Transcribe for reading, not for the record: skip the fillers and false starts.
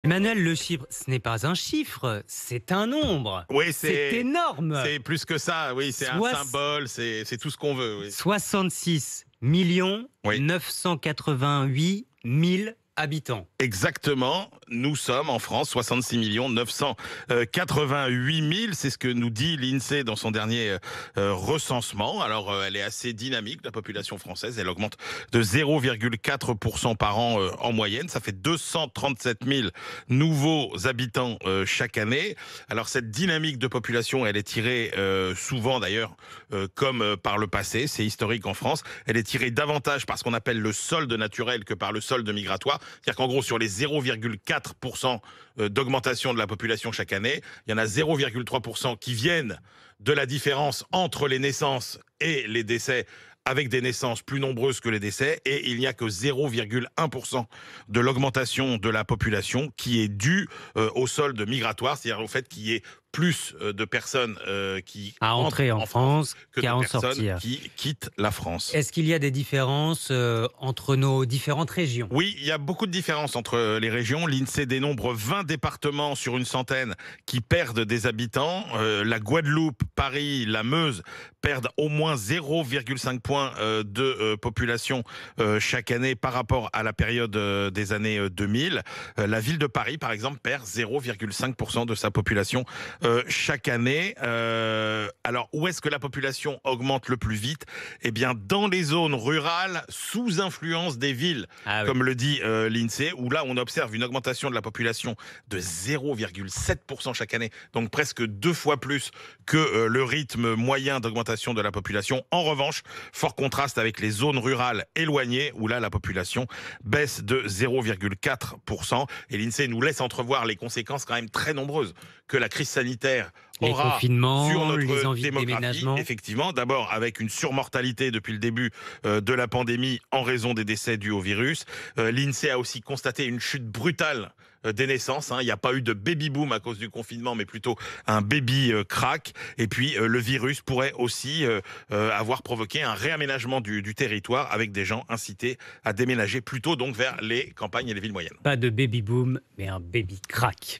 Emmanuel, le chiffre, ce n'est pas un chiffre, c'est un nombre. Oui, C'est énorme. c'est plus que ça. Oui, c'est un Sois- symbole, c'est tout ce qu'on veut. Oui. 66 Oui. 988 000 habitants. Exactement. Nous sommes en France 66 988 000. C'est ce que nous dit l'INSEE dans son dernier recensement. Alors, elle est assez dynamique, la population française. Elle augmente de 0,4% par an en moyenne. Ça fait 237 000 nouveaux habitants chaque année. Alors, cette dynamique de population, elle est tirée souvent d'ailleurs, comme par le passé. C'est historique en France. Elle est tirée davantage par ce qu'on appelle le solde naturel que par le solde migratoire. C'est-à-dire qu'en gros, sur les 0,4% d'augmentation de la population chaque année, il y en a 0,3% qui viennent de la différence entre les naissances et les décès, avec des naissances plus nombreuses que les décès, et il n'y a que 0,1% de l'augmentation de la population qui est due au solde migratoire, c'est-à-dire au fait qu'il y ait plus de personnes qui À entrer en France que qu'à de en personnes sortir. qui quittent la France. Est-ce qu'il y a des différences entre nos différentes régions? Oui, il y a beaucoup de différences entre les régions. L'INSEE dénombre 20 départements sur une centaine qui perdent des habitants. La Guadeloupe, Paris, la Meuse perdent au moins 0,5 points de population chaque année par rapport à la période des années 2000. La ville de Paris, par exemple, perd 0,5% de sa population chaque année. Alors, où est-ce que la population augmente le plus vite? Eh bien, dans les zones rurales, sous influence des villes, Ah oui. comme le dit l'INSEE, où là, on observe une augmentation de la population de 0,7% chaque année, donc presque 2 fois plus que le rythme moyen d'augmentation de la population. En revanche, fort contraste avec les zones rurales éloignées, où là, la population baisse de 0,4%. Et l'INSEE nous laisse entrevoir les conséquences quand même très nombreuses que la crise sanitaire Les aura confinements, sur les notre envies de démographie. déménagement. Effectivement, d'abord avec une surmortalité depuis le début de la pandémie en raison des décès dus au virus. L'INSEE a aussi constaté une chute brutale des naissances. Il n'y a pas eu de baby boom à cause du confinement, mais plutôt un baby crack. Et puis le virus pourrait aussi avoir provoqué un réaménagement du territoire avec des gens incités à déménager plutôt donc vers les campagnes et les villes moyennes. Pas de baby boom, mais un baby crack.